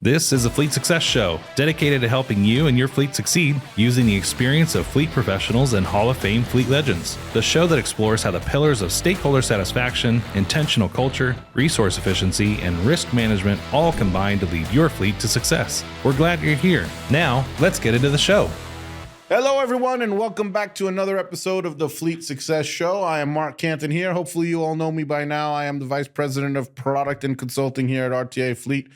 This is a Fleet Success Show, dedicated to helping you and your fleet succeed using the experience of fleet professionals and Hall of Fame fleet legends. The show that explores how the pillars of stakeholder satisfaction, intentional culture, resource efficiency, and risk management all combine to lead your fleet to success. We're glad you're here. Now, let's get into the show. Hello, everyone, and welcome back to another episode of the Fleet Success Show. I am Marc Canton here. Hopefully, you all know me by now. I am the Vice President of Product and Consulting here at RTA Fleet,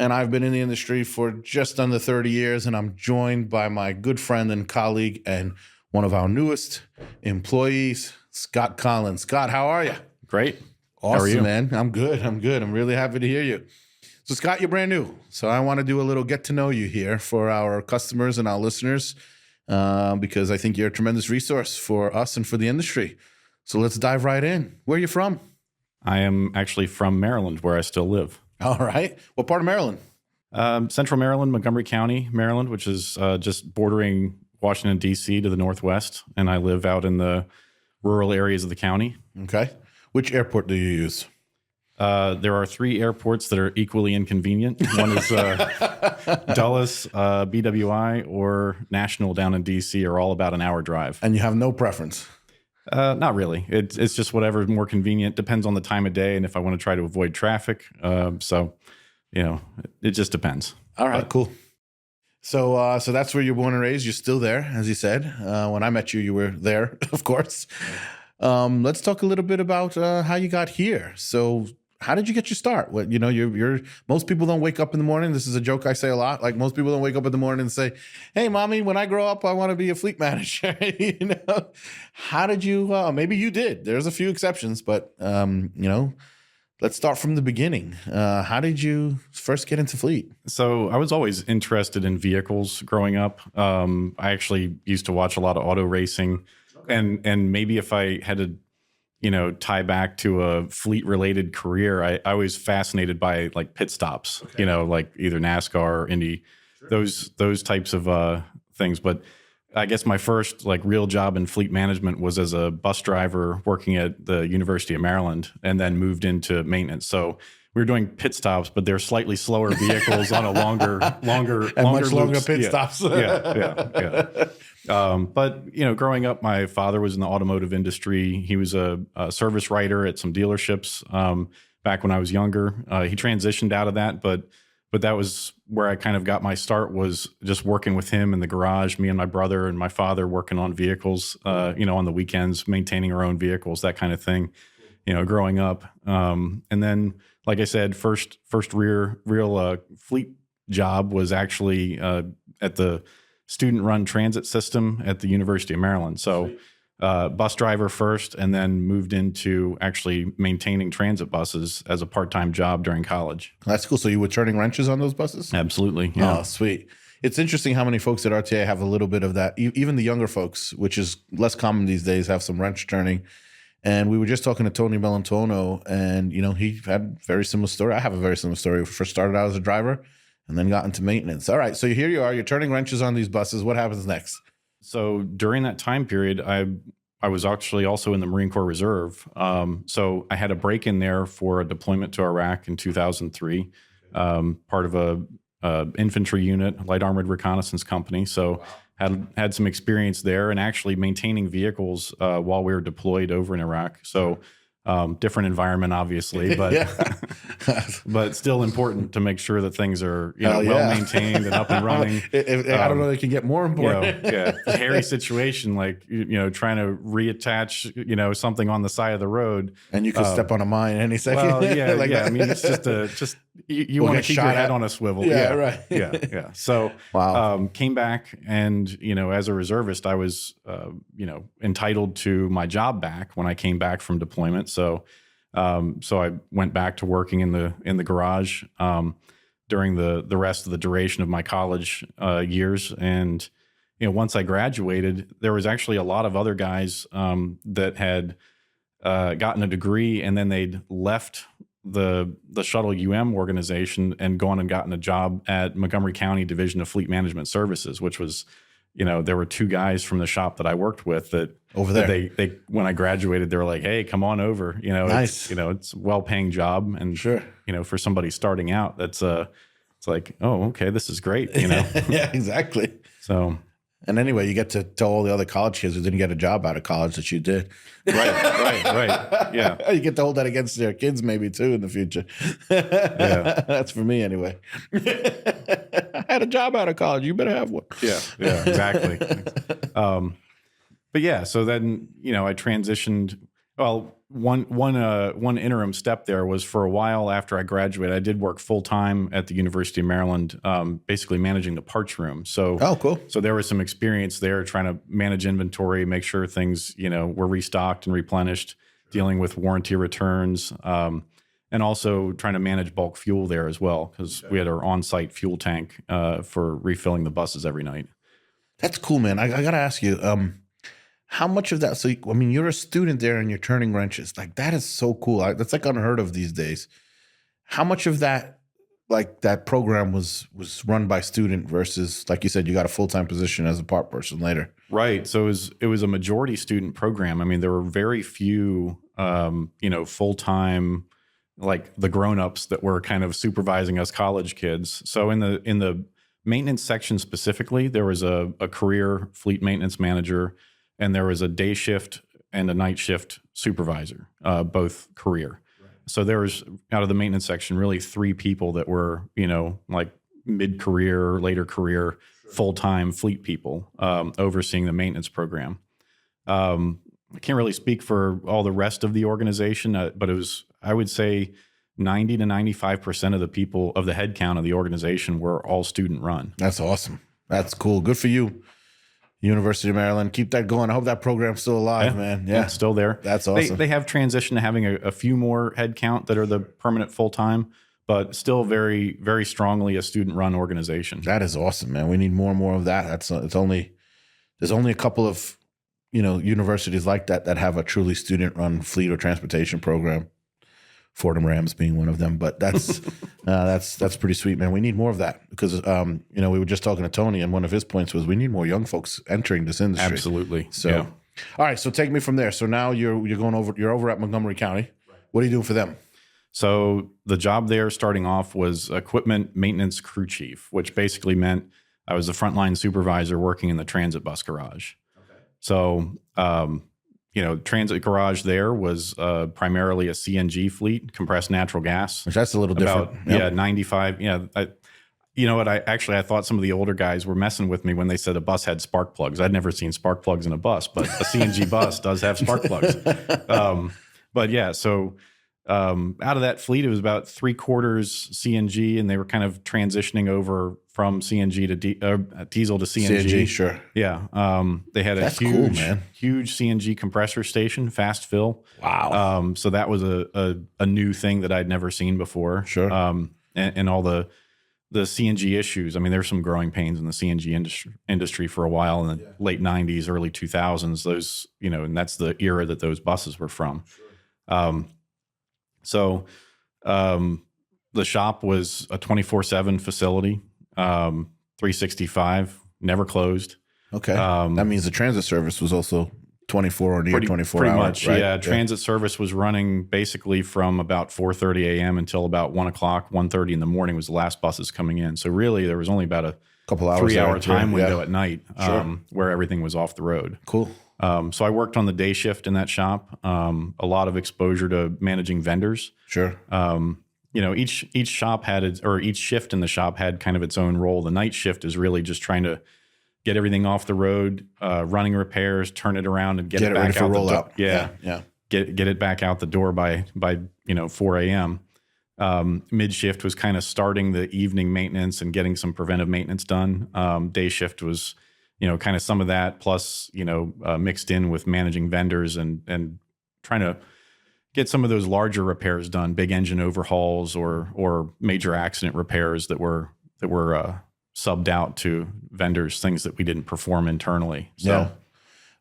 and I've been in the industry for just under 30 years, and I'm joined by my good friend and colleague and one of our newest employees, Scott Conlon. Scott, how are you? Great. Awesome, how are you? Man. I'm good. I'm really happy to hear you. So, Scott, you're brand new, so I want to do a little get to know you here for our customers and our listeners. Because I think you're a tremendous resource for us and for the industry. So let's dive right in. Where are you from? I am actually from Maryland, where I still live. All right. What part of Maryland? Central Maryland, Montgomery County, Maryland, which is just bordering Washington, D.C. to the northwest. And I live out in the rural areas of the county. Okay. Which airport do you use? There are three airports that are equally inconvenient. One is Dulles, BWI, or National down in D.C. are all about an hour drive. And you have no preference? Not really. It's just whatever is more convenient. Depends on the time of day and if I want to try to avoid traffic. So, it just depends. All right, cool. So that's where you're born and raised. You're still there, as you said. When I met you, you were there, of course. Let's talk a little bit about how you got here. So how did you get your start? What, you're most people don't wake up in the morning. This is a joke I say a lot. Like, most people don't wake up in the morning and say, "Hey, mommy, when I grow up, I want to be a fleet manager." How did you, maybe you did. There's a few exceptions, but, let's start from the beginning. How did you first get into fleet? So I was always interested in vehicles growing up. I actually used to watch a lot of auto racing. Okay. And maybe if I had to, tie back to a fleet related career, I was fascinated by like pit stops, okay. Like either NASCAR or Indy, sure. those types of things. But I guess my first like real job in fleet management was as a bus driver working at the University of Maryland, and then moved into maintenance. So we were doing pit stops, but they're slightly slower vehicles on a longer much longer pit stops. Yeah. But growing up, my father was in the automotive industry. He was a service writer at some dealerships back when I was younger. He transitioned out of that, but that was where I kind of got my start, was just working with him in the garage, me and my brother and my father working on vehicles, on the weekends, maintaining our own vehicles, that kind of thing, growing up. And then, like I said, first real fleet job was actually at the student-run transit system at the University of Maryland. So bus driver first, and then moved into actually maintaining transit buses as a part-time job during college. That's cool. So you were turning wrenches on those buses? Absolutely. Yeah. Oh, sweet. It's interesting how many folks at RTA have a little bit of that. Even the younger folks, which is less common these days, have some wrench turning. And we were just talking to Tony Bellantono, and he had a very similar story. I have a very similar story. First started out as a driver, and then got into maintenance. All right, so here you are. You're turning wrenches on these buses. What happens next? So during that time period, I was actually also in the Marine Corps Reserve. So I had a break in there for a deployment to Iraq in 2003, part of a infantry unit, light armored reconnaissance company. So had some experience there, and actually maintaining vehicles while we were deployed over in Iraq. So different environment, obviously, but but still important to make sure that things are well maintained and up and running. I don't know, they can get more important. Hairy situation, like trying to reattach something on the side of the road, and you could step on a mine any second. Well, I mean, it's just you want to keep your head on a swivel. Right. Yeah. So came back, and as a reservist, I was entitled to my job back when I came back from deployment. So I went back to working in the garage during the rest of the duration of my college years. And once I graduated, there was actually a lot of other guys that had gotten a degree, and then they'd left the Shuttle organization and gone and gotten a job at Montgomery County Division of Fleet Management Services, which was, there were two guys from the shop that I worked with that over there. They when I graduated, they were like, "Hey, come on over." Nice. It's a well-paying job, and sure, for somebody starting out, that's it's like, oh, okay, this is great, you know? Yeah, exactly. So, And anyway, you get to tell all the other college kids who didn't get a job out of college that you did. right. Yeah. You get to hold that against their kids maybe too in the future. Yeah. That's for me anyway. I had a job out of college. You better have one. Yeah, exactly. But yeah, so then, you know, I transitioned. Well, one interim step there was for a while after I graduated, I did work full time at the University of Maryland, basically managing the parts room. So, Oh, cool. So there was some experience there trying to manage inventory, make sure things, you know, were restocked and replenished, dealing with warranty returns, and also trying to manage bulk fuel there as well, because we had our on-site fuel tank for refilling the buses every night. That's cool, man. I got to ask you, how much of that? So, I mean, you're a student there and you're turning wrenches. Like, that is so cool. That's like unheard of these days. How much of that, like that program was run by student versus, like you said, you got a full-time position as a part person later? Right. So it was a majority student program. I mean, there were very few, you know, full-time, like the grown-ups that were kind of supervising us college kids. So in the maintenance section specifically, there was a career fleet maintenance manager, and there was a day shift and a night shift supervisor, both career. Right. So there was, out of the maintenance section, really 3 people that were, you know, like mid-career, later career, full-time fleet people overseeing the maintenance program. I can't really speak for all the rest of the organization, but it was, I would say, 90 to 95% of the people of the headcount of the organization were all student run. That's awesome. That's cool. Good for you. University of Maryland. Keep that going. I hope that program's still alive, man. Yeah. It's still there. That's awesome. They have transitioned to having a few more headcount that are the permanent full-time, but still very, very strongly a student-run organization. That is awesome, man. We need more and more of that. There's only a couple of, you know, universities like that have a truly student-run fleet or transportation program. Fordham Rams being one of them, but that's pretty sweet, man. We need more of that because, you know, we were just talking to Tony, and one of his points was we need more young folks entering this industry. Absolutely. So, yeah. All right. So take me from there. So now you're over at Montgomery County. Right. What are you doing for them? So the job there starting off was equipment maintenance crew chief, which basically meant I was the frontline supervisor working in the transit bus garage. Okay. So, you know, transit garage there was primarily a CNG fleet, compressed natural gas. Which that's a little different. Yeah, 95. Yeah. You know what? I thought some of the older guys were messing with me when they said a bus had spark plugs. I'd never seen spark plugs in a bus, but a CNG bus does have spark plugs. But yeah, so out of that fleet, it was about 3/4 CNG, and they were kind of transitioning over from CNG to diesel to CNG. CNG, sure. Yeah. They had a huge CNG compressor station, fast fill. Wow. So that was a new thing that I'd never seen before. Sure. And all the CNG issues. I mean, there's some growing pains in the CNG industry for a while in the late 90s, early 2000s. Those, you know, and that's the era that those buses were from. Sure. So the shop was a 24/7 facility, 365, never closed. Okay. That means the transit service was also 24 or near 24 pretty hours. Much, right? Yeah. Transit service was running basically from about 4:30 a.m. until about 1 o'clock, 1:30 in the morning was the last buses coming in. So really there was only about a couple hours 3-hour time window at night Sure. where everything was off the road. Cool. So I worked on the day shift in that shop. A lot of exposure to managing vendors. Sure. You know, each shop had each shift in the shop had kind of its own role. The night shift is really just trying to get everything off the road, running repairs, turn it around, and get it back out the door. Yeah. Get it back out the door by 4 a.m. Mid shift was kind of starting the evening maintenance and getting some preventive maintenance done. Day shift was, you know, kind of some of that plus, you know, mixed in with managing vendors and trying to get some of those larger repairs done, big engine overhauls or major accident repairs that were subbed out to vendors, things that we didn't perform internally. So, yeah.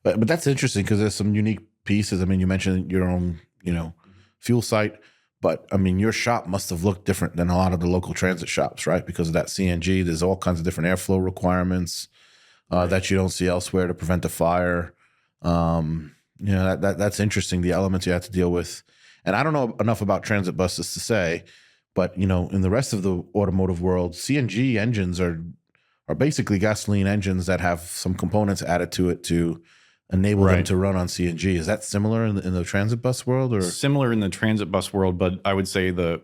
But that's interesting because there's some unique pieces. I mean, you mentioned your own, you know, fuel site, but I mean, your shop must have looked different than a lot of the local transit shops, right? Because of that CNG, there's all kinds of different airflow requirements that you don't see elsewhere to prevent a fire. You know, that's interesting, the elements you have to deal with. And I don't know enough about transit buses to say, But in the rest of the automotive world, CNG engines are basically gasoline engines that have some components added to it to enable them to run on CNG. Is that similar in the transit bus world, or similar in the transit bus world? But I would say the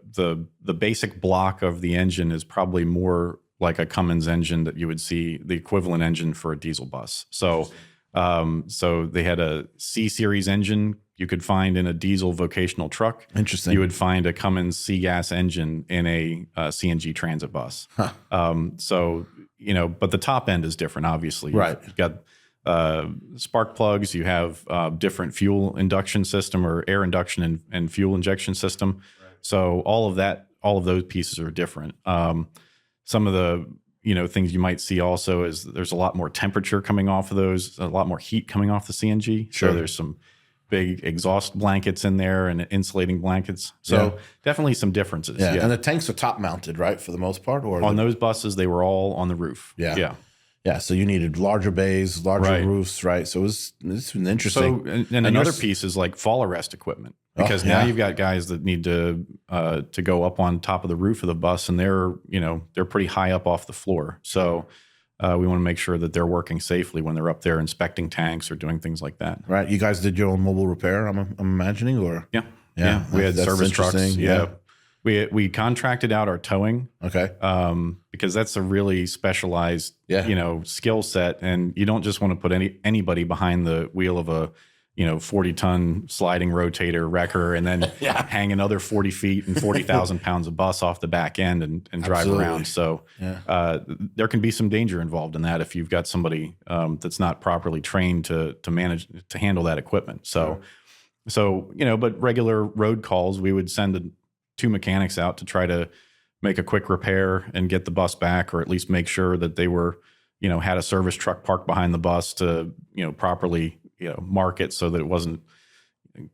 basic block of the engine is probably more like a Cummins engine that you would see the equivalent engine for a diesel bus. So they had a C series engine you could find in a diesel vocational truck. Interesting. You would find a Cummins C-gas engine in a CNG transit bus. Huh. But the top end is different, obviously. Right. You've got spark plugs. You have different fuel induction system or air induction and fuel injection system. Right. So all of those pieces are different. Some of the things you might see also is there's a lot more temperature coming off of those, a lot more heat coming off the CNG. Sure. So there's some big exhaust blankets in there and insulating blankets. So definitely some differences. Yeah. And the tanks are top mounted, right, for the most part? Or on those buses, they were all on the roof. Yeah. Yeah. So you needed larger bays, larger roofs, right? So it's interesting. So and another piece is like fall arrest equipment, because now you've got guys that need to go up on top of the roof of the bus, and they're pretty high up off the floor. So we want to make sure that they're working safely when they're up there inspecting tanks or doing things like that. Right. You guys did your own mobile repair, I'm imagining, or yeah. We had service trucks. Yeah. We contracted out our towing. Okay. Because that's a really specialized, skill set, and you don't just want to put anybody behind the wheel of a 40-ton sliding rotator wrecker and then hang another 40 feet and 40,000 pounds of bus off the back end and drive around. So there can be some danger involved in that if you've got somebody that's not properly trained to handle that equipment. So but regular road calls, we would send 2 mechanics out to try to make a quick repair and get the bus back, or at least make sure that they were, had a service truck parked behind the bus to, properly mark it so that it wasn't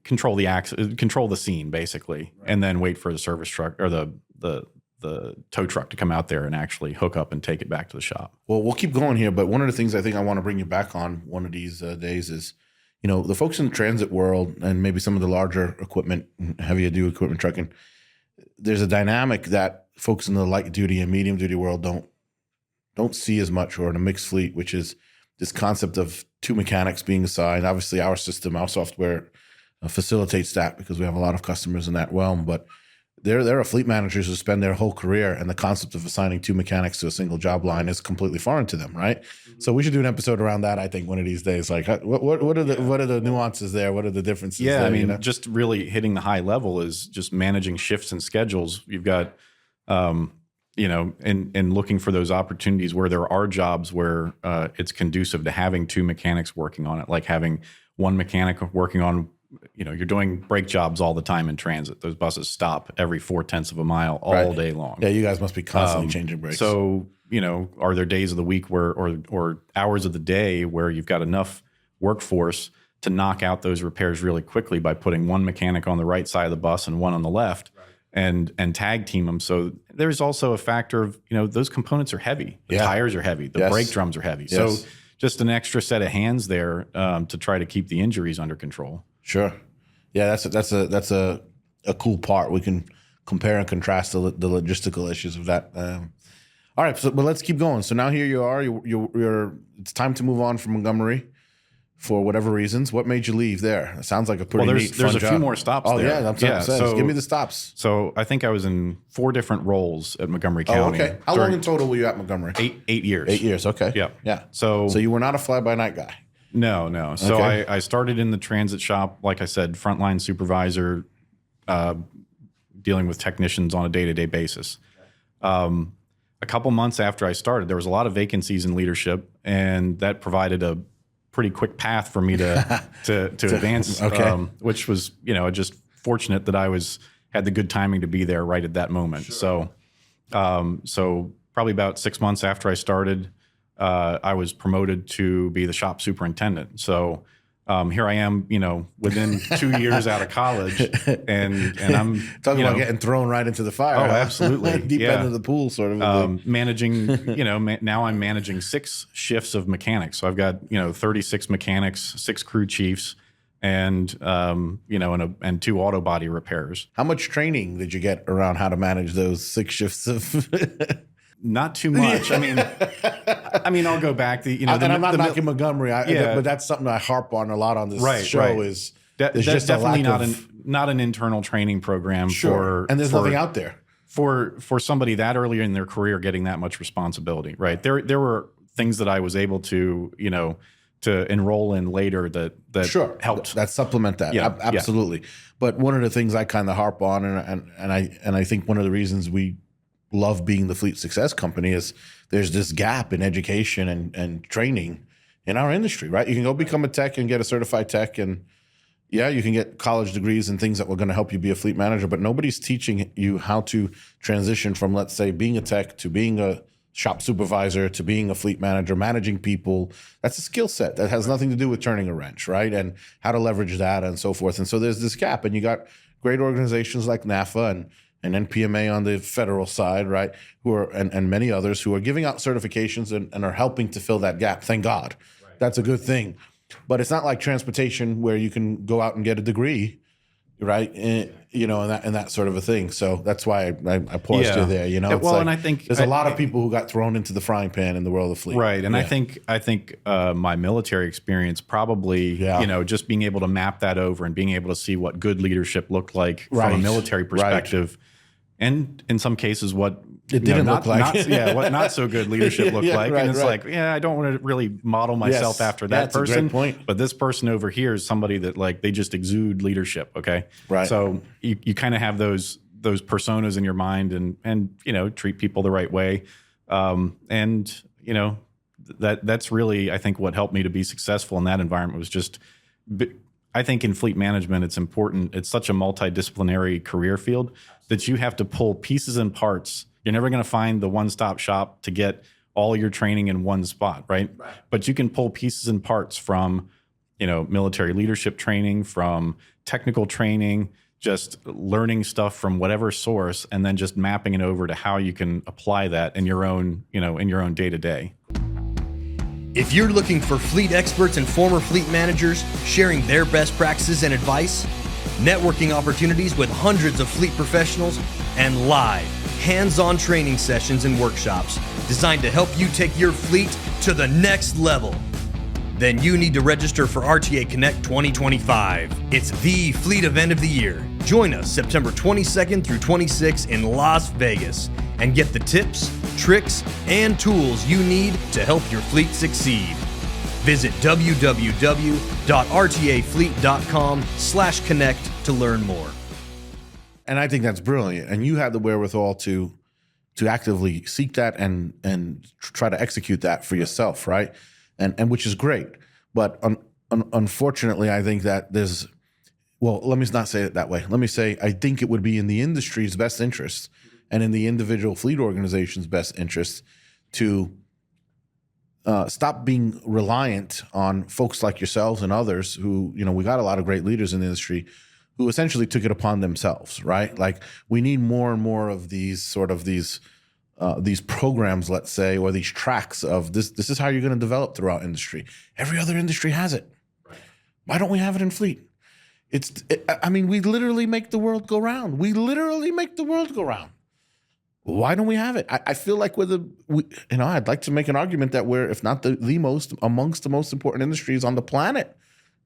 control the scene basically, and then wait for the service truck or the tow truck to come out there and actually hook up and take it back to the shop. Well, we'll keep going here, but one of the things I think I want to bring you back on one of these days is, the folks in the transit world and maybe some of the larger equipment, heavier duty equipment trucking, there's a dynamic that folks in the light duty and medium duty world don't see as much, or in a mixed fleet, which is this concept of 2 mechanics being assigned. Obviously, our system, our software facilitates that because we have a lot of customers in that realm. But there are fleet managers who spend their whole career, and the concept of assigning 2 mechanics to a single job line is completely foreign to them, right? Mm-hmm. So we should do an episode around that, I think, one of these days. Like, what are the nuances there? What are the differences? Yeah, there, I mean, just really hitting the high level is just managing shifts and schedules. You've got and looking for those opportunities where there are jobs where it's conducive to having 2 mechanics working on it, like having 1 mechanic working on, you're doing brake jobs all the time in transit. Those buses stop every 0.4 of a mile all day long. Yeah, you guys must be constantly changing brakes. So, are there days of the week where, or hours of the day where you've got enough workforce to knock out those repairs really quickly by putting 1 mechanic on the right side of the bus and 1 on the left? And tag team them. So there's also a factor of, those components are heavy. The tires are heavy. The brake drums are heavy. Yes. So just an extra set of hands there to try to keep the injuries under control. Sure. Yeah, that's a cool part. We can compare and contrast the logistical issues of that. All right, but let's keep going. So now here you are. You're it's time to move on from Montgomery. For whatever reasons, what made you leave there? It sounds like a pretty neat, fun There's a job. few more stops there. Oh, yeah. So give me the stops. So I think I was in 4 different roles at Montgomery County. Oh, okay. How long in total were you at Montgomery? 8 years. 8 years, okay. Yeah. So you were not a fly-by-night guy? No. So okay. I started in the transit shop, like I said, frontline supervisor, dealing with technicians on a day-to-day basis. A couple months after I started, there was a lot of vacancies in leadership, and that provided a pretty quick path for me to advance, which was, just fortunate that I had the good timing to be there right at that moment. Sure. So probably about 6 months after I started, I was promoted to be the shop superintendent. So here I am, within 2 years out of college, and I'm talking about getting thrown right into the fire. Oh, absolutely, deep end of the pool, sort of. Managing, now I'm managing 6 shifts of mechanics. So I've got 36 mechanics, 6 crew chiefs, and and 2 auto body repairs. How much training did you get around how to manage those 6 shifts of? Not too much. I mean, I'll go back. And I'm not knocking Montgomery, but that's something I harp on a lot on this show. Is there's just definitely a lack of, not an internal training program and there's nothing out there for somebody that early in their career getting that much responsibility. Right. There were things that I was able to to enroll in later that helped that supplement that. Yeah, absolutely. But one of the things I kind of harp on, and I think one of the reasons we love being the Fleet Success Company is there's this gap in education and training in our industry, right? You can go become a tech and get a certified tech, and you can get college degrees and things that were going to help you be a fleet manager, but nobody's teaching you how to transition from, let's say, being a tech to being a shop supervisor to being a fleet manager, managing people. That's a skill set that has nothing to do with turning a wrench, right? And how to leverage data and so forth. And so there's this gap, and you got great organizations like NAFA and NPMA on the federal side, right? Who are and many others who are giving out certifications and are helping to fill that gap. Thank God. Right. That's a good thing. But it's not like transportation where you can go out and get a degree, right? And that sort of a thing. So that's why I paused you there. And I think there's a lot of people who got thrown into the frying pan in the world of fleet. Right. And I think my military experience probably, just being able to map that over and being able to see what good leadership looked like from a military perspective. Right. And in some cases, what it didn't look like. What not so good leadership looked like. Right, and it's like, I don't want to really model myself after that person. That's a great point. But this person over here is somebody that they just exude leadership. Okay. Right. So you kind of have those personas in your mind and treat people the right way. That's really, I think, what helped me to be successful in that environment was just, I think in fleet management, it's important. It's such a multidisciplinary career field that you have to pull pieces and parts. You're never going to find the one-stop shop to get all your training in one spot, right? But you can pull pieces and parts from, military leadership training, from technical training, just learning stuff from whatever source, and then just mapping it over to how you can apply that in your own, in your own day-to-day. If you're looking for fleet experts and former fleet managers sharing their best practices and advice, networking opportunities with hundreds of fleet professionals, and live, hands-on training sessions and workshops designed to help you take your fleet to the next level, then you need to register for RTA Connect 2025. It's the fleet event of the year. Join us September 22nd through 26th in Las Vegas and get the tips, tricks, and tools you need to help your fleet succeed. Visit www.rtafleet.com/connect to learn more. And I think that's brilliant. And you had the wherewithal to actively seek that and try to execute that for yourself, right? And which is great. But unfortunately, I think that let me not say it that way. Let me say, I think it would be in the industry's best interest and in the individual fleet organization's best interest to stop being reliant on folks like yourselves and others who, we got a lot of great leaders in the industry who essentially took it upon themselves, right? Like we need more and more of these programs, let's say, or these tracks of this is how you're going to develop throughout industry. Every other industry has it. Right. Why don't we have it in fleet? We literally make the world go round. Why don't we have it? I feel like I'd like to make an argument that we're, if not the most, amongst the most important industries on the planet,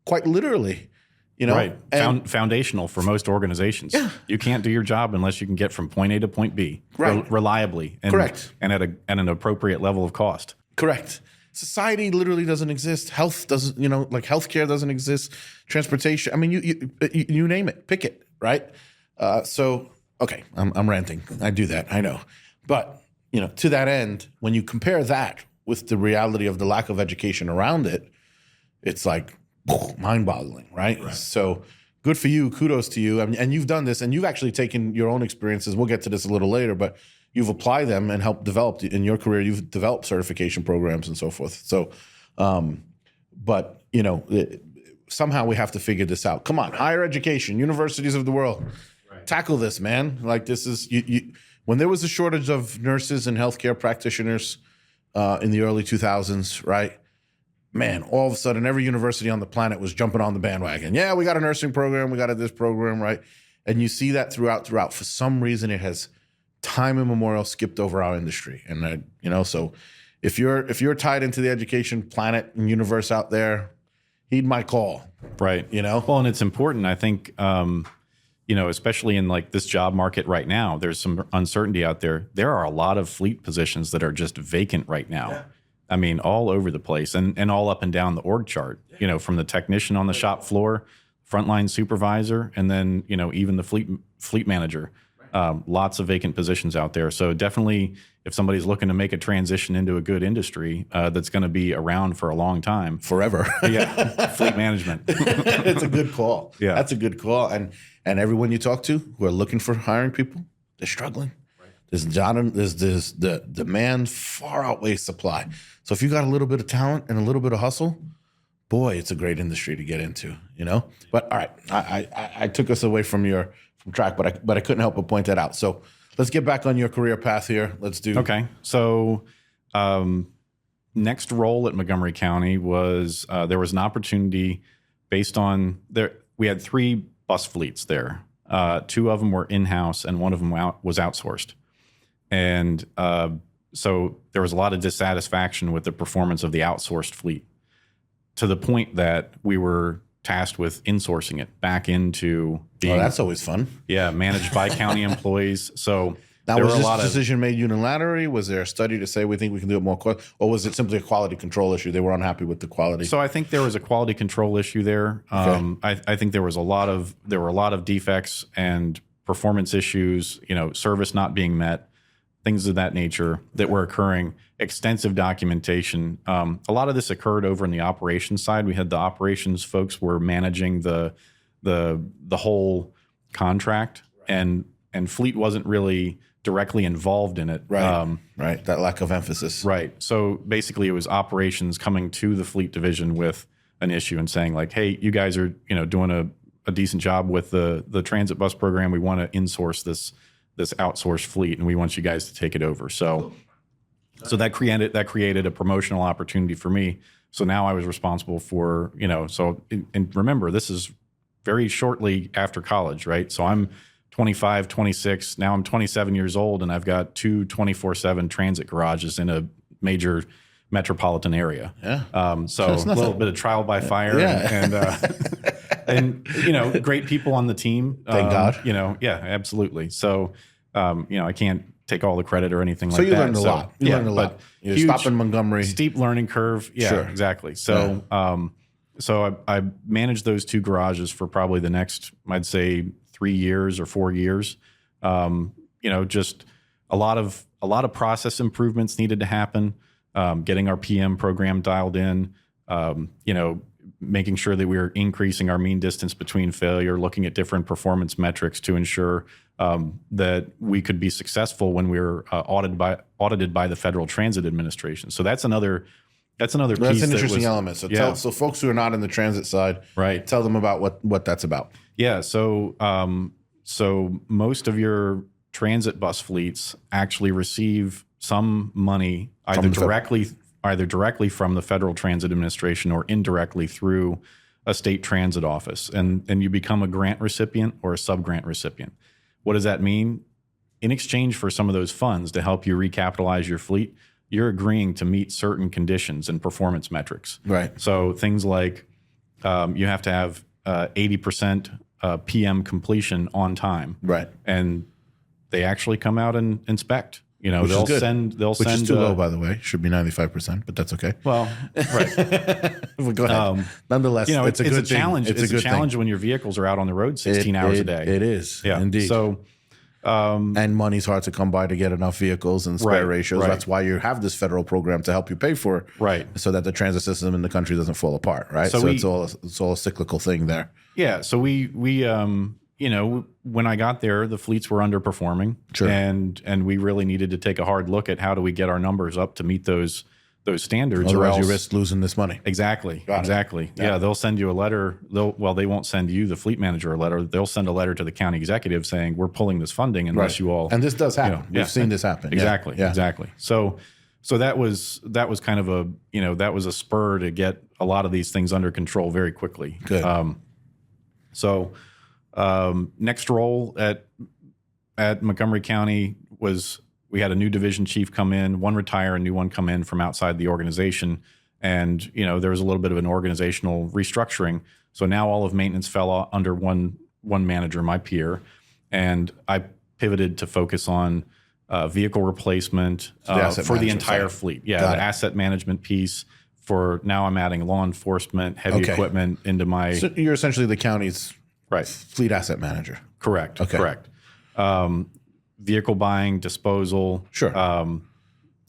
quite literally. Right. Foundational for most organizations. Yeah. You can't do your job unless you can get from point A to point B reliably and, correct. And at an appropriate level of cost. Correct. Society literally doesn't exist. Health doesn't, like healthcare doesn't exist. Transportation. I mean, you name it, pick it, right? Okay, I'm ranting. I do that. I know. But, to that end, when you compare that with the reality of the lack of education around it, it's like mind-boggling, right? So good for you. Kudos to you. And you've done this, and you've actually taken your own experiences. We'll get to this a little later, but you've applied them and helped develop in your career. You've developed certification programs and so forth. So, somehow we have to figure this out. Come on, higher education, universities of the world, tackle this, man. Like this is when there was a shortage of nurses and healthcare practitioners in the early 2000s, right? man, all of a sudden every university on the planet was jumping on the bandwagon. Yeah, we got a nursing program, we got this program, right? And you see that throughout. For some reason, it has time immemorial skipped over our industry. And so if you're tied into the education planet and universe out there, heed my call. Right. Well, and it's important, I think, especially in like this job market right now, there's some uncertainty out there. There are a lot of fleet positions that are just vacant right now. Yeah. I mean, all over the place and all up and down the org chart, from the technician on the shop floor, frontline supervisor, and then, even the fleet manager. Lots of vacant positions out there. So definitely, if somebody's looking to make a transition into a good industry that's going to be around for a long time. Forever. Yeah. Fleet management. It's a good call. Yeah. That's a good call. And everyone you talk to who are looking for hiring people, they're struggling. The demand far outweighs supply. So if you got a little bit of talent and a little bit of hustle, boy, it's a great industry to get into, But all right, I took us away from track, but I couldn't help but point that out. So let's get back on your career path here. Let's do. Okay. So next role at Montgomery County was there was an opportunity based on there. We had 3 bus fleets there. 2 of them were in-house and one of them was outsourced. And so there was a lot of dissatisfaction with the performance of the outsourced fleet to the point that we were tasked with insourcing it back into being. Oh, that's always fun. Yeah, managed by county employees. So now, was this decision made unilaterally? Was there a study to say we think we can do it more, or was it simply a quality control issue? They were unhappy with the quality. So I think there was a quality control issue there. Okay. I think there were a lot of defects and performance issues. Service not being met, things of that nature that were occurring. Extensive documentation. A lot of this occurred over in the operations side. We had the operations folks were managing the whole contract, and fleet wasn't really directly involved in it. Right. Right. That lack of emphasis. Right. So basically, it was operations coming to the fleet division with an issue and saying like, "Hey, you guys are doing a decent job with the transit bus program. We want to insource this outsourced fleet, and we want you guys to take it over." So that created a promotional opportunity for me. So now I was responsible for, and remember, this is very shortly after college, right? So I'm 25, 26, now I'm 27 years old, and I've got 2 24/7 transit garages in a major metropolitan area. Yeah. So a little bit of trial by fire. Yeah. And great people on the team. Thank God. Yeah, absolutely. So, I can't take all the credit or anything like that. So you learned a lot. You learned a lot. You're stopping Montgomery. Steep learning curve. Yeah, sure. Exactly. So, so I managed those 2 garages for probably the next, I'd say 3 years or 4 years. Just a lot of process improvements needed to happen. Getting our PM program dialed in, making sure that we were increasing our mean distance between failure, looking at different performance metrics to ensure that we could be successful when we were audited by the Federal Transit Administration. So that's another piece. That's an interesting element. So so folks who are not in the transit side, right, tell them about what that's about. Yeah. So so most of your transit bus fleets actually receive some money either directly from the Federal Transit Administration or indirectly through a state transit office, and you become a grant recipient or a sub-grant recipient. What does that mean? In exchange for some of those funds to help you recapitalize your fleet, you're agreeing to meet certain conditions and performance metrics. Right. So things like you have to have 80% PM completion on time. Right. And they actually come out and inspect. Which they'll is send. Which is too low, by the way. Should be 95%, but that's okay. Well, right. Well, go ahead. Nonetheless, it's a good challenge. It's a challenge when your vehicles are out on the road 16 hours a day. It is. Yeah, indeed. So, and money's hard to come by to get enough vehicles and spare ratios. Right. That's why you have this federal program to help you pay for it, right? So that the transit system in the country doesn't fall apart, right? So it's all a cyclical thing there. Yeah. So we when I got there, the fleets were underperforming, sure, and we really needed to take a hard look at how do we get our numbers up to meet those standards. Otherwise, you risk losing this money. Exactly. Got exactly. it. Yeah, they'll send you a letter. They won't send you, the fleet manager, a letter. They'll send a letter to the county executive saying we're pulling this funding unless you all. And this does happen. We've seen this happen. Exactly. Yeah. Exactly. So So that was kind of a, that was a spur to get a lot of these things under control very quickly. Good. Next role at Montgomery County was, we had a new division chief come in, one retire, a new one come in from outside the organization. And, there was a little bit of an organizational restructuring. So now all of maintenance fell under one manager, my peer. And I pivoted to focus on vehicle replacement for the entire fleet. Yeah, the asset management piece. For now, I'm adding law enforcement, heavy equipment into my. So you're essentially the county's fleet asset manager. Correct. Okay. Correct. Vehicle buying, disposal. Sure.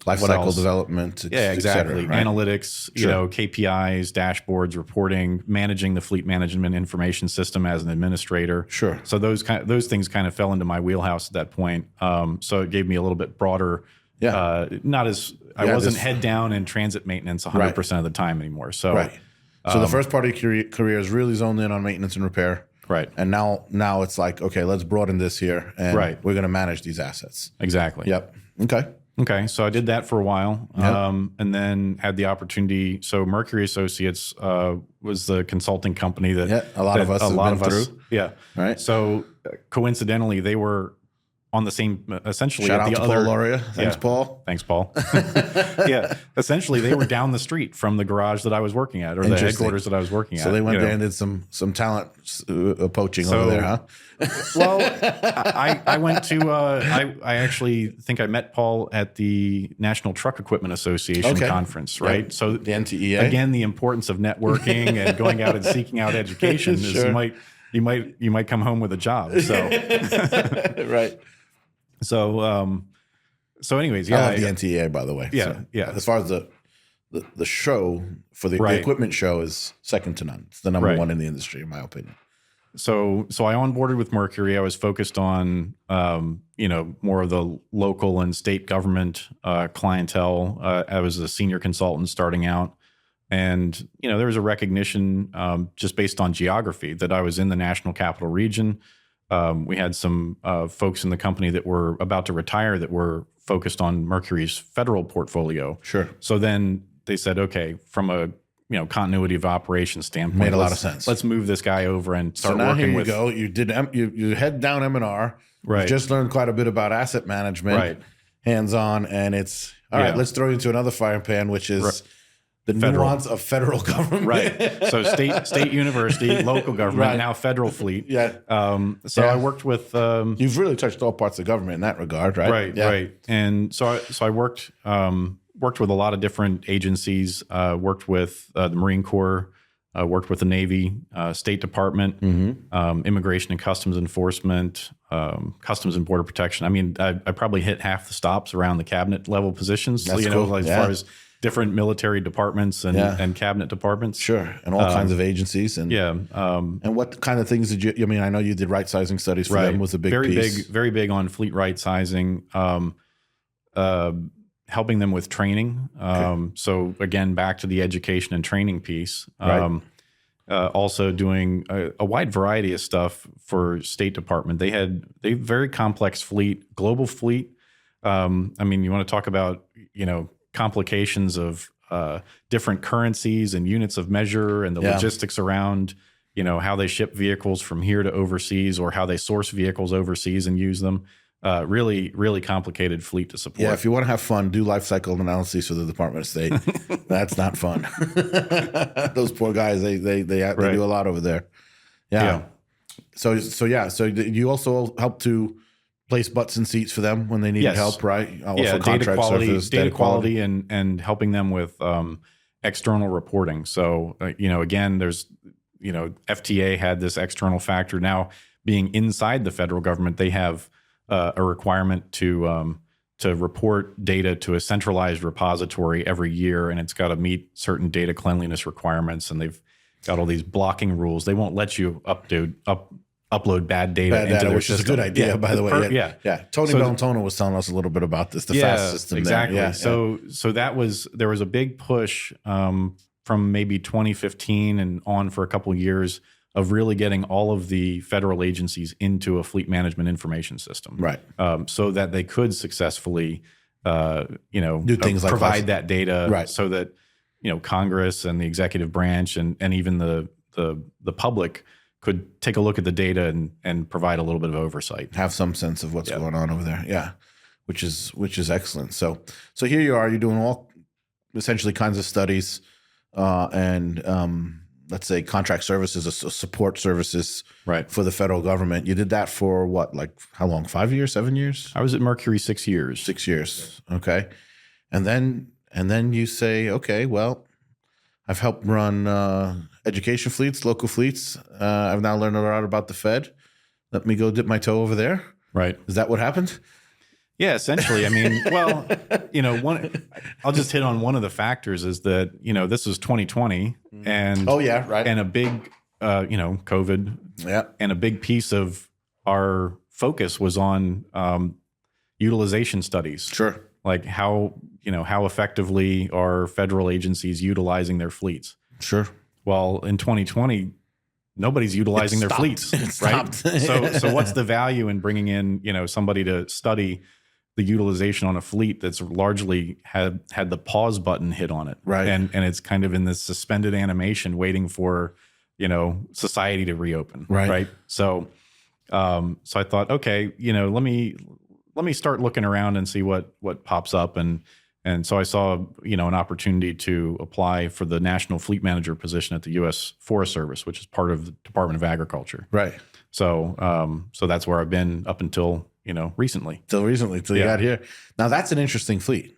Life cycle development. Exactly. Et cetera, right? Analytics, KPIs, dashboards, reporting, managing the fleet management information system as an administrator. Sure. So those things kind of fell into my wheelhouse at that point. So it gave me a little bit broader. I wasn't head down in transit maintenance 100% of the time anymore. So So the first part of your career is really zoned in on maintenance and repair. Right. And now it's like, okay, let's broaden this here, and we're going to manage these assets. Exactly. Yep. Okay. So I did that for a while, and then had the opportunity. So Mercury Associates was the consulting company that a lot of us have been through. Yeah. Right. So coincidentally, they were on the same, essentially. Shout at out the to other, Paul Loria. Thanks, Paul. Thanks, Paul. Essentially, they were down the street from the garage that I was working at, or the headquarters that I was working at. So they went there and did some talent poaching over there, huh? Well, I went to. I actually think I met Paul at the National Truck Equipment Association conference, right? So the NTEA. Again, the importance of networking and going out and seeking out education is you might come home with a job. So right. So anyways, I love the NTEA, by the way. Yeah, so as far as the show for the equipment show is second to none. It's the number one in the industry, in my opinion. So I onboarded with Mercury. I was focused on more of the local and state government clientele. I was a senior consultant starting out, and there was a recognition just based on geography that I was in the National Capital Region. We had some folks in the company that were about to retire that were focused on Mercury's federal portfolio. Sure. So then they said, okay, from a continuity of operations standpoint, made a lot of sense. Let's move this guy over and start now working here with. You go. You did. You head down M&R. Right. You just learned quite a bit about asset management. Right. Hands on, and it's all right. Let's throw you into another frying pan, which is the nuance of federal government. Right. So state university, local government, now federal fleet. Yeah. I worked with. You've really touched all parts of government in that regard, right? Right. And so I worked with a lot of different agencies. Worked with the Marine Corps. Worked with the Navy, State Department, Immigration and Customs Enforcement, Customs and Border Protection. I mean, I probably hit half the stops around the cabinet level positions. That's cool. As far as different military departments and cabinet departments. Sure. And all kinds of agencies. And and what kind of things did you, I mean, I know you did right sizing studies for them was a big piece. Very big on fleet right sizing, helping them with training. So again, back to the education and training piece. Also doing a wide variety of stuff for State Department. They very complex fleet, global fleet. I mean, you want to talk about, complications of different currencies and units of measure and the logistics around, how they ship vehicles from here to overseas or how they source vehicles overseas and use them. Really, really complicated fleet to support. Yeah, if you want to have fun, do life cycle analysis for the Department of State. That's not fun. Those poor guys, they do a lot over there. Yeah. So you also help to place butts in seats for them when they needed help, right? Also data quality, and helping them with external reporting. So again, there's FTA had this external factor. Now being inside the federal government, they have a requirement to report data to a centralized repository every year, and it's got to meet certain data cleanliness requirements. And they've got all these blocking rules. They won't let you upload bad data into their which system. is a good idea, by the way. Tony Beltona was telling us a little bit about this. The FAST system. Exactly. There. So there was a big push from maybe 2015 and on for a couple of years of really getting all of the federal agencies into a fleet management information system, right? So that they could successfully Do things like provide that data Right. so that, Congress and the executive branch and even the public could take a look at the data and provide a little bit of oversight. have some sense of what's going on over there. Yeah, which is excellent. So here you are. You're doing all essentially kinds of studies and let's say contract services, support services, Right. for the federal government. You did that for what, like how long? 5 years, 7 years, I was at Mercury 6 years. 6 years. Okay, and then you say, okay, well, I've helped run education fleets, local fleets. I've now learned a lot about the Fed. Let me go dip my toe over there. Right. Is that what happened? Yeah, essentially. I mean, well, I'll just hit on one of the factors is that, this is 2020 and Oh yeah, right. and a big, COVID, Yeah, and a big piece of our focus was on utilization studies. sure. Like how effectively are federal agencies utilizing their fleets? Sure. Well, in 2020, nobody's utilizing their stopped. fleets, It right? stopped. So what's the value in bringing in, somebody to study the utilization on a fleet that's largely had the pause button hit on it, Right. And it's kind of in this suspended animation, waiting for, society to reopen, Right. So I thought, okay, let me start looking around and see what pops up. And so I saw, an opportunity to apply for the National Fleet Manager position at the U.S. Forest Service, which is part of the Department of Agriculture. Right. So that's where I've been up until, recently. Till recently, till you got here. Now that's an interesting fleet.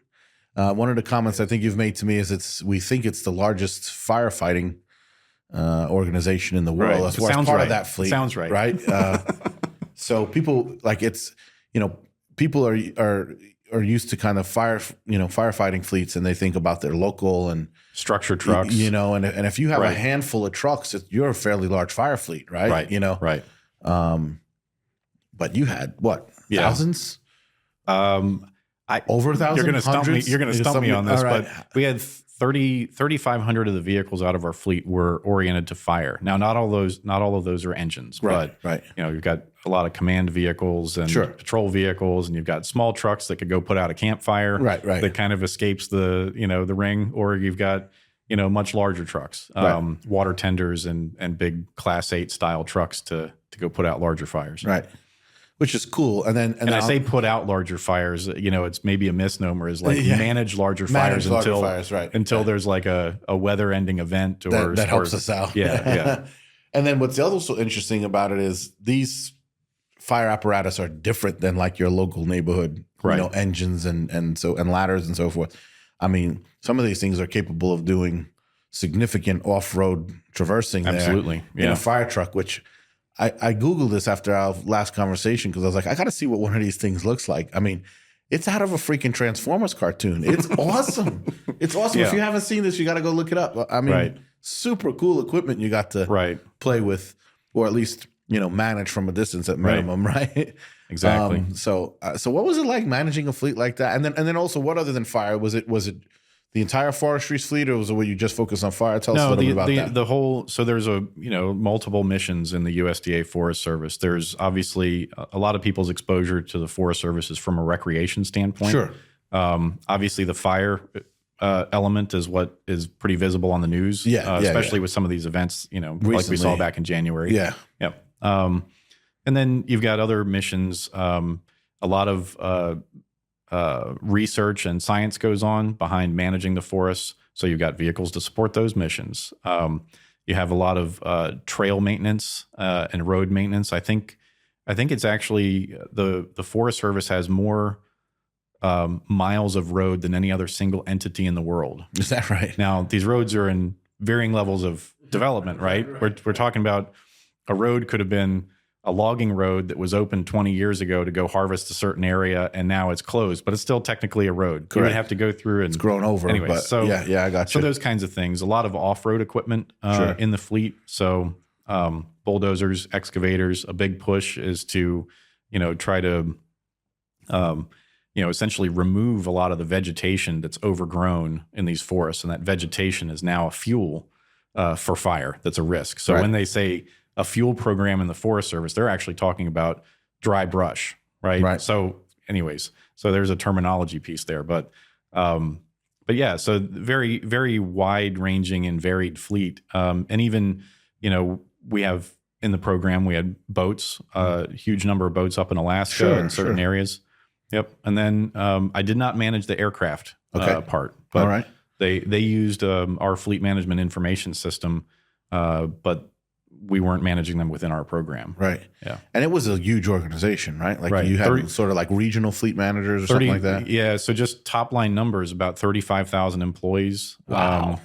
One of the comments I think you've made to me is we think it's the largest firefighting organization in the world. Right. That's It why it's sounds part right. of that fleet. It sounds right. Right. So people like it's, people are used to kind of firefighting fleets, and they think about their local and Structure trucks. and if you have a Right. handful of trucks, you're a fairly large fire fleet, right? Right. Right. But you had what, Yeah. thousands? I Over 1,000? You're going to stump me. Hundreds? You're going to stump me on this, All right. but we had 3,500 of the vehicles out of our fleet were oriented to fire. Now, not all of those are engines, Right, but right. you've got a lot of command vehicles and Sure. patrol vehicles, and you've got small trucks that could go put out a campfire, Right, right. that kind of escapes the the ring, or you've got much larger trucks, Right. water tenders and big Class 8 style trucks to go put out larger fires. Right. Which is cool. And then And I say put out larger fires, it's maybe a misnomer, is like Yeah. manage larger Manage fires larger until fires, right. until there's like a weather ending event or that helps us out. Yeah. And then what's also interesting about it is these fire apparatus are different than like your local neighborhood, Right. Engines and ladders and so forth. I mean, some of these things are capable of doing significant off-road traversing there Absolutely. in Yeah. a fire truck, which I Googled this after our last conversation because I was like, I got to see what one of these things looks like. I mean, it's out of a freaking Transformers cartoon. It's awesome. It's awesome. Yeah. If you haven't seen this, you got to go look it up. I mean, Right. super cool equipment you got to Right. play with, or at least, manage from a distance at minimum, right? Exactly. So what was it like managing a fleet like that? And then also, what other than fire was it the entire forestry fleet, or was it where you just focus on fire? Tell us a little bit about that. The whole, so there's multiple missions in the USDA Forest Service. There's obviously a lot of people's exposure to the Forest Service is from a recreation standpoint. Sure. Obviously the fire element is what is pretty visible on the news. Especially with some of these events, like we Recently. saw back in January. Yeah. Yep. And then you've got other missions. A lot of research and science goes on behind managing the forests. So you've got vehicles to support those missions. You have a lot of trail maintenance and road maintenance. I think it's actually the Forest Service has more miles of road than any other single entity in the world. Is that right? Now, these roads are in varying levels of development, right? We're talking about a road could have been a logging road that was open 20 years ago to go harvest a certain area, and now it's closed, but it's still technically a road. You would have to go through and It's grown over. Anyway, but so yeah, I got you. So those kinds of things. A lot of off-road equipment Sure. in the fleet. So bulldozers, excavators. A big push is to try to essentially remove a lot of the vegetation that's overgrown in these forests, and that vegetation is now a fuel for fire. That's a risk. So Right. when they say a fuel program in the Forest Service, they're actually talking about dry brush, right? Right. So anyways, So there's a terminology piece there, but yeah, so very, very wide ranging and varied fleet. And even, we have in the program, we had boats, a huge number of boats up in Alaska in certain areas. Yep. And then I did not manage the aircraft part, but All right. they used our fleet management information system, but we weren't managing them within our program. Right. Yeah. And it was a huge organization, right? Like Right. you had 30 sort of like regional fleet managers or something like that. Yeah. So just top line numbers, about 35,000 employees, Wow.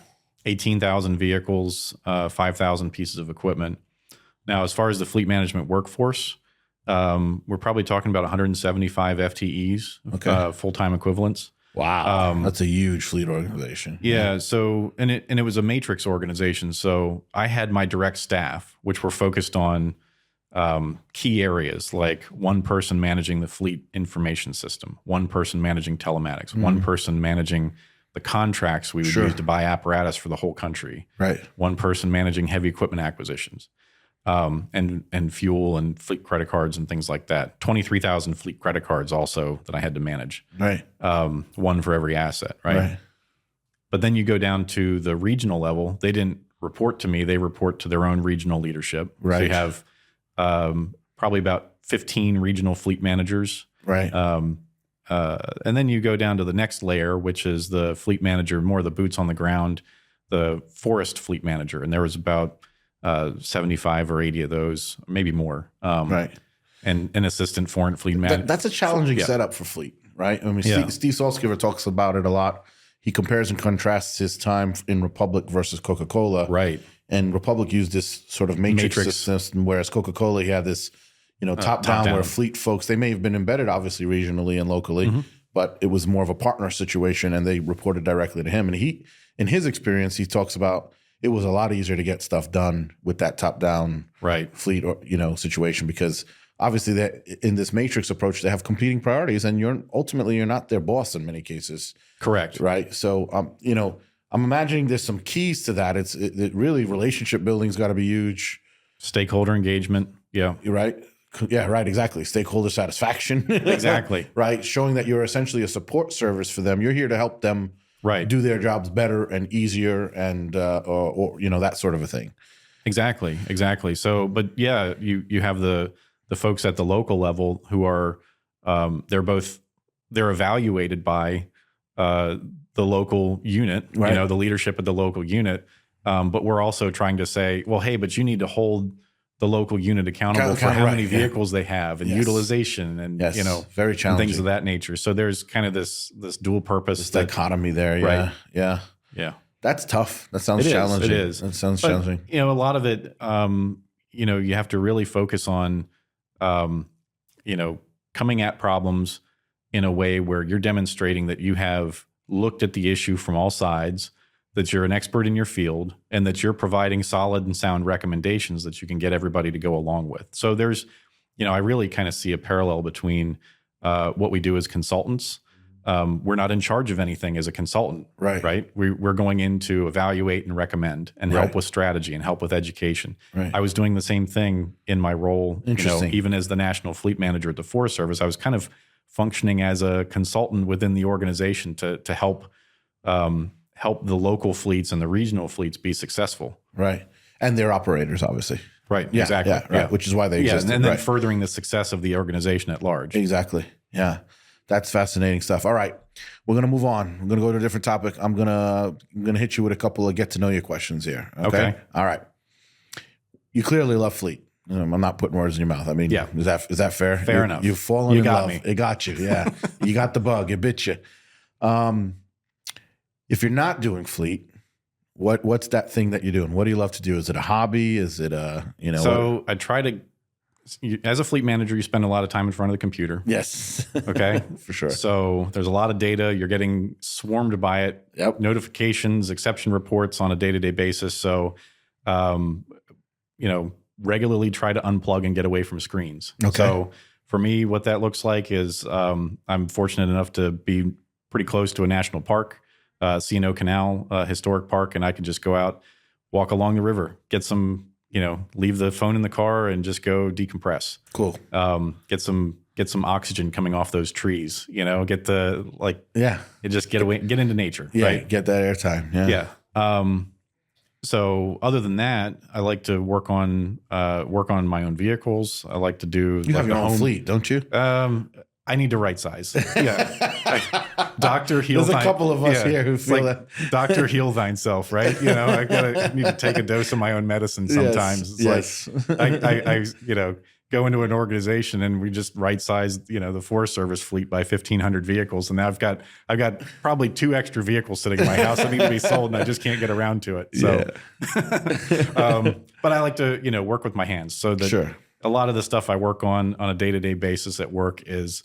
18,000 vehicles, 5,000 pieces of equipment. Now, as far as the fleet management workforce, we're probably talking about 175 FTEs, full-time equivalents. Wow. That's a huge fleet organization. Yeah. So, and it was a matrix organization. So I had my direct staff, which were focused on key areas, like one person managing the fleet information system, one person managing telematics, one person managing the contracts we would use to buy apparatus for the whole country, Right. one person managing heavy equipment acquisitions, and fuel and fleet credit cards and things like that. 23,000 fleet credit cards also that I had to manage. Right. One for every asset, right? Right. But then you go down to the regional level. They didn't report to me. They report to their own regional leadership. Right. So you have probably about 15 regional fleet managers. Right. And then you go down to the next layer, which is the fleet manager, more the boots on the ground, the forest fleet manager. And there was about 75 or 80 of those, maybe more. Right. And an assistant foreign fleet manager. That's a challenging setup for fleet, right? I mean, Steve Salzgiver talks about it a lot. He compares and contrasts his time in Republic versus Coca-Cola. Right. And Republic used this sort of matrix system, whereas Coca-Cola, he had this, top down where fleet folks, they may have been embedded obviously regionally and locally, but it was more of a partner situation and they reported directly to him. And he, in his experience, he talks about it was a lot easier to get stuff done with that top down fleet or, situation, because obviously that in this matrix approach, they have competing priorities and you're not their boss in many cases. Correct. Right. So, I'm imagining there's some keys to that. It really relationship building's got to be huge. Stakeholder engagement. Yeah. You're right. Yeah, right. Exactly. Stakeholder satisfaction. Exactly. Right. Showing that you're essentially a support service for them. You're here to help them do their jobs better and easier and, or that sort of a thing. Exactly. So, but yeah, you have the folks at the local level who are, they're evaluated by, the local unit, the leadership of the local unit. But we're also trying to say, well, hey, but you need to hold the local unit accountable for how many vehicles they have and utilization and, very challenging, and things of that nature. So there's kind of this dual purpose. This dichotomy there. Yeah. Right. Yeah. That's tough. That sounds challenging. It is. That sounds challenging. A lot of it, you have to really focus on, coming at problems in a way where you're demonstrating that you have looked at the issue from all sides, that you're an expert in your field, and that you're providing solid and sound recommendations that you can get everybody to go along with. So there's, I really kind of see a parallel between what we do as consultants. We're not in charge of anything as a consultant, right? We're going in to evaluate and recommend and help with strategy and help with education. Right. I was doing the same thing in my role, even as the National Fleet Manager at the Forest Service. I was kind of functioning as a consultant within the organization to help the local fleets and the regional fleets be successful. Right. And their operators, obviously. Right. Yeah, exactly. Yeah, right. Which is why they exist. And then furthering the success of the organization at large. Exactly. Yeah. That's fascinating stuff. All right. We're going to move on. We're going to go to a different topic. I'm going to hit you with a couple of get to know you questions here. Okay. All right. You clearly love fleet. I'm not putting words in your mouth. I mean, is that fair? Fair enough. You've fallen in love. Me. It got you. Yeah. You got the bug. It bit you. If you're not doing fleet, what's that thing that you're doing? What do you love to do? Is it a hobby? Is it So I try to, as a fleet manager, you spend a lot of time in front of the computer. Yes. Okay. For sure. So there's a lot of data. You're getting swarmed by it. Yep. Notifications, exception reports on a day-to-day basis. So, regularly try to unplug and get away from screens. Okay. So for me, what that looks like is I'm fortunate enough to be pretty close to a national park, C&O Canal, historic park, and I can just go out, walk along the river, get some, leave the phone in the car and just go decompress. Cool. Get some get some oxygen coming off those trees, get the just get into nature. Yeah. Right? Get that airtime. Yeah. Yeah. So other than that, I like to work on my own vehicles. I like to do. You have your own fleet, don't you? I need to right size. Yeah. Dr. Heal. There's a couple of us here who feel that. Dr. Heal thyself, right? I need to take a dose of my own medicine sometimes. Yes. It's like I go into an organization and we just right size, the Forest Service fleet by 1,500 vehicles. And now I've got probably 2 extra vehicles sitting in my house that need to be sold, and I just can't get around to it. So, but I like to, work with my hands. So that a lot of the stuff I work on a day-to-day basis at work is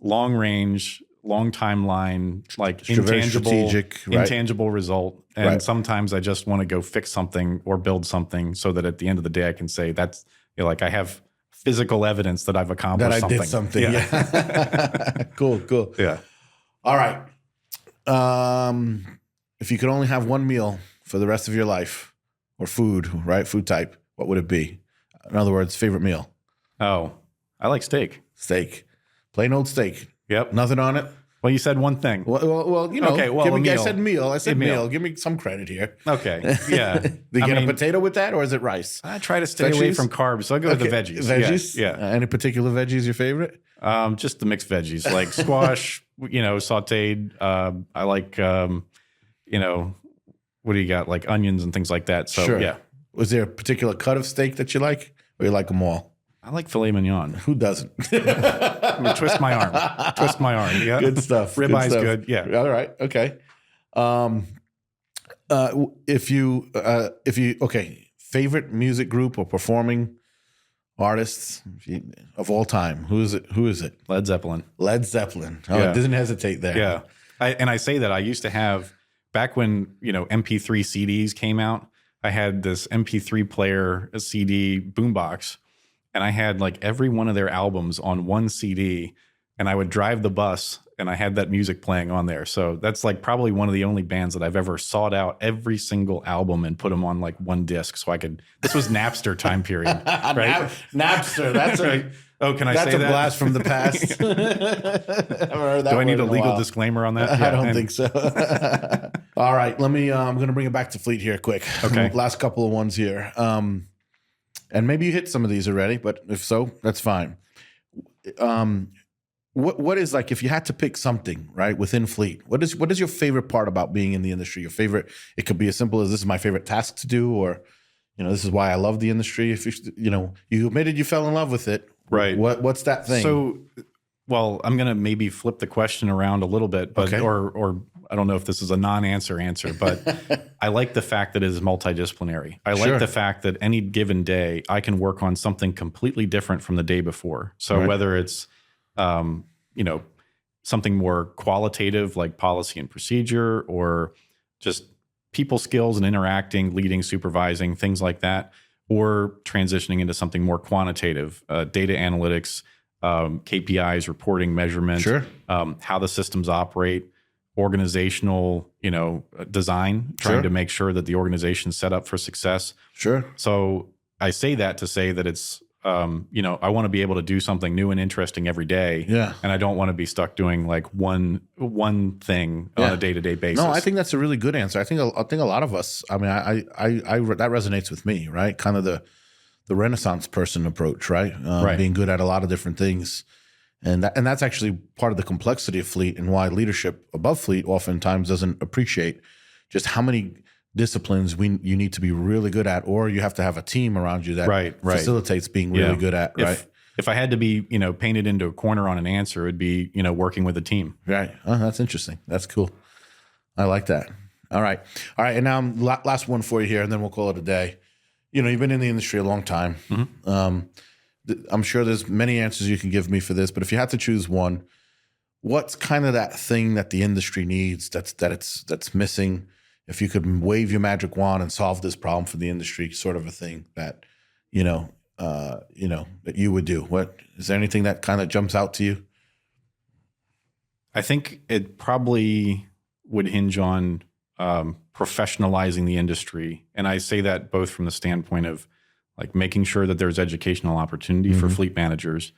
long range, long timeline, like intangible result. And sometimes I just want to go fix something or build something so that at the end of the day, I can say that's, I have physical evidence that I've accomplished that I did something. Yeah. Cool. Yeah. All right. If you could only have one meal for the rest of your life, or food, right? Food type, what would it be? In other words, favorite meal. Oh, I like steak. Steak. Plain old steak. Yep. Nothing on it. Well, you said one thing. Well, Okay, well, I said meal. I said meal. Give me some credit here. Okay. Yeah. Do you get a potato with that, or is it rice? I try to stay away from carbs, so I go with the veggies. Veggies? Yeah. Any particular veggies your favorite? Just the mixed veggies, like squash, sauteed. I like, what do you got? Like onions and things like that. So, yeah. Was there a particular cut of steak that you like, or you like them all? I like filet mignon. Who doesn't? Twist my arm. Yeah. Good stuff. Ribeye is good. Yeah. All right. Okay. Favorite music group or performing artists of all time. Who is it? Led Zeppelin. Led Zeppelin. Oh, yeah. It doesn't hesitate there. Yeah. I say that I used to have, back when, MP3 CDs came out, I had this MP3 player, a CD boombox, and I had like every one of their albums on one CD, and I would drive the bus and I had that music playing on there. So that's like probably one of the only bands that I've ever sought out every single album and put them on like one disc. So I could, this was Napster time period, right? Napster. That's right. Oh, can I say that? That's a blast from the past. Do I need a legal disclaimer on that? I don't think so. All right, let me. I'm going to bring it back to Fleet here, quick. Okay. Last couple of ones here, and maybe you hit some of these already, but if so, that's fine. What is, like, if you had to pick something right within Fleet? What is your favorite part about being in the industry? Your favorite? It could be as simple as this is my favorite task to do, or this is why I love the industry. If you admitted you fell in love with it. Right. What's that thing? So, well, I'm going to maybe flip the question around a little bit, but or I don't know if this is a non-answer answer, but I like the fact that it is multidisciplinary. I like the fact that any given day I can work on something completely different from the day before. So whether it's something more qualitative like policy and procedure, or just people skills and interacting, leading, supervising, things like that, or transitioning into something more quantitative, data analytics, KPIs, reporting, measurement, how the systems operate, organizational, design, trying to make sure that the organization's set up for success. Sure. So I say that to say that it's, I want to be able to do something new and interesting every day. Yeah. And I don't want to be stuck doing like one thing on a day-to-day basis. No, I think that's a really good answer. I think a lot of us, I mean, I that resonates with me, right? Kind of the Renaissance person approach, right? Being good at a lot of different things. And that's actually part of the complexity of Fleet, and why leadership above Fleet oftentimes doesn't appreciate just how many disciplines you need to be really good at, or you have to have a team around you that facilitates being really good at, right? If I had to be, painted into a corner on an answer, it would be, working with a team. Right. Oh, that's interesting. That's cool. I like that. All right. And now last one for you here, and then we'll call it a day. You've been in the industry a long time. Mm-hmm. I'm sure there's many answers you can give me for this, but if you had to choose one, what's kind of that thing that the industry needs that's missing? If you could wave your magic wand and solve this problem for the industry, sort of a thing that, that you would do. What is there anything that kind of jumps out to you? I think it probably would hinge on professionalizing the industry, and I say that both from the standpoint of like making sure that there's educational opportunity for fleet managers,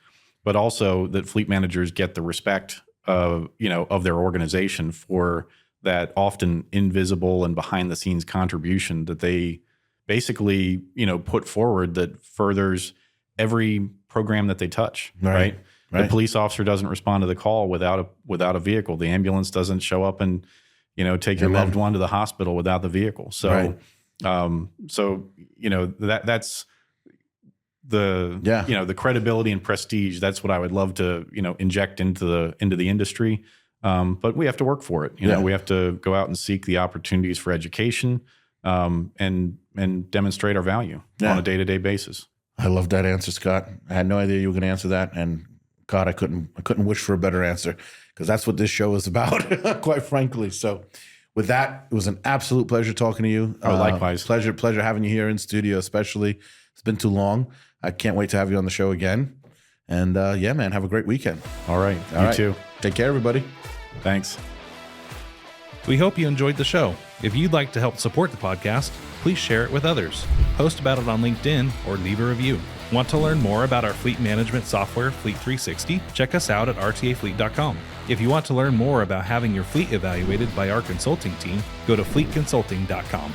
but also that fleet managers get the respect of, of their organization for that often invisible and behind the scenes contribution that they basically, put forward that furthers every program that they touch, right? The police officer doesn't respond to the call without a vehicle. The ambulance doesn't show up and, take your loved one to the hospital without the vehicle. So, that's the credibility and prestige. That's what I would love to, inject into the industry. But we have to work for it. We have to go out and seek the opportunities for education, and demonstrate our value on a day-to-day basis. I love that answer, Scott. I had no idea you were going to answer that, and God, I couldn't wish for a better answer, because that's what this show is about, quite frankly. So, with that, it was an absolute pleasure talking to you. Likewise, pleasure having you here in studio. Especially, it's been too long. I can't wait to have you on the show again. And man, have a great weekend. All right, you too. Take care, everybody. Thanks. We hope you enjoyed the show. If you'd like to help support the podcast, please share it with others. Post about it on LinkedIn or leave a review. Want to learn more about our fleet management software, Fleet 360? Check us out at rtafleet.com. If you want to learn more about having your fleet evaluated by our consulting team, go to fleetconsulting.com.